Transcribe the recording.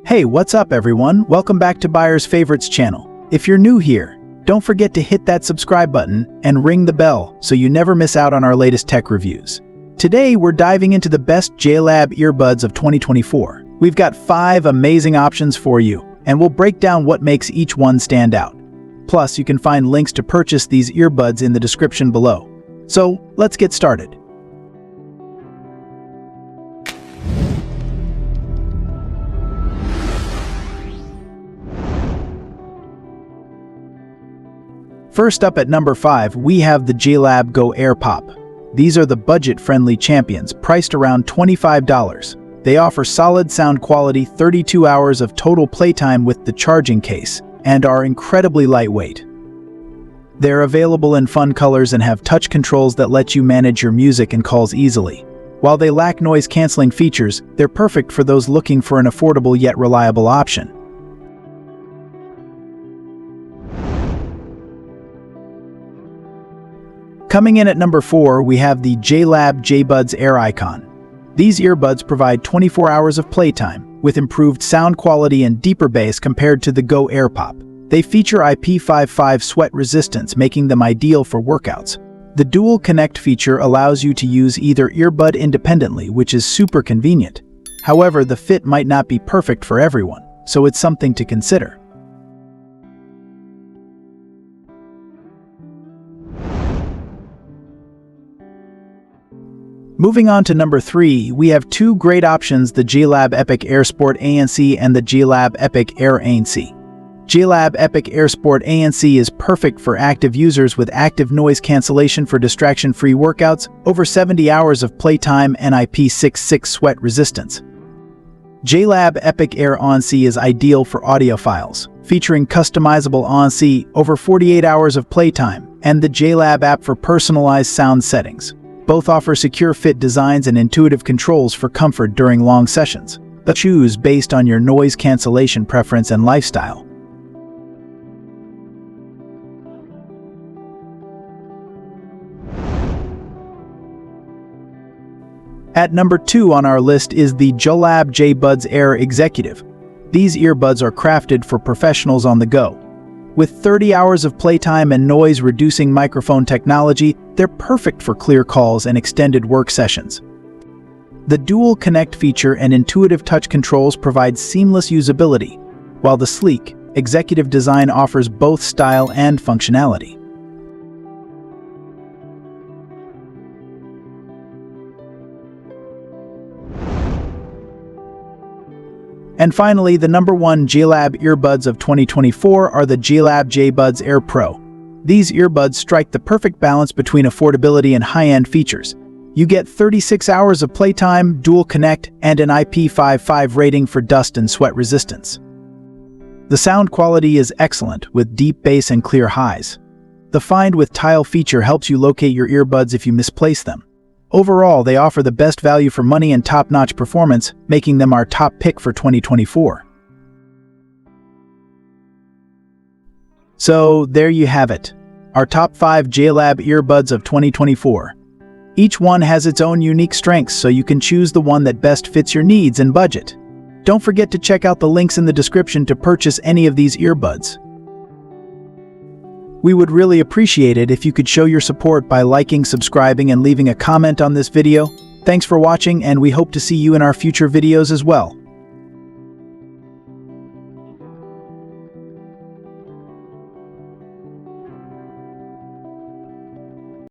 Hey, what's up everyone? Welcome back to Buyer's Favorites channel. If you're new here, don't forget to hit that subscribe button and ring the bell so you never miss out on our latest tech reviews. Today we're diving into the best JLab earbuds of 2024. We've got 5 amazing options for you, and we'll break down what makes each one stand out. Plus, you can find links to purchase these earbuds in the description below. So, let's get started. First up at number 5, we have the JLab Go Air Pop. These are the budget-friendly champions, priced around $25. They offer solid sound quality, 32 hours of total playtime with the charging case, and are incredibly lightweight. They're available in fun colors and have touch controls that let you manage your music and calls easily. While they lack noise-canceling features, they're perfect for those looking for an affordable yet reliable option. Coming in at number 4, we have the JLab JBuds Air Icon. These earbuds provide 24 hours of playtime, with improved sound quality and deeper bass compared to the Go Air Pop. They feature IP55 sweat resistance, making them ideal for workouts. The Dual Connect feature allows you to use either earbud independently, which is super convenient. However, the fit might not be perfect for everyone, so it's something to consider. Moving on to number 3, we have 2 great options, the JLab Epic Air Sport ANC and the JLab Epic Air ANC. JLab Epic Air Sport ANC is perfect for active users with active noise cancellation for distraction-free workouts, over 70 hours of playtime, and IP66 sweat resistance. JLab Epic Air ANC is ideal for audiophiles, featuring customizable ANC, over 48 hours of playtime, and the JLab app for personalized sound settings. Both offer secure fit designs and intuitive controls for comfort during long sessions. Choose based on your noise cancellation preference and lifestyle. At number 2 on our list is the JLab JBuds Air Executive. These earbuds are crafted for professionals on the go. With 30 hours of playtime and noise-reducing microphone technology, they're perfect for clear calls and extended work sessions. The Dual Connect feature and intuitive touch controls provide seamless usability, while the sleek, executive design offers both style and functionality. And finally, the number 1 JLab earbuds of 2024 are the JLab JBuds Air Pro. These earbuds strike the perfect balance between affordability and high-end features. You get 36 hours of playtime, Dual Connect, and an IP55 rating for dust and sweat resistance. The sound quality is excellent, with deep bass and clear highs. The Find with Tile feature helps you locate your earbuds if you misplace them. Overall, they offer the best value for money and top-notch performance, making them our top pick for 2024. So, there you have it, our top 5 JLab earbuds of 2024. Each one has its own unique strengths, so you can choose the one that best fits your needs and budget. Don't forget to check out the links in the description to purchase any of these earbuds. We would really appreciate it if you could show your support by liking, subscribing, and leaving a comment on this video. Thanks for watching, and we hope to see you in our future videos as well.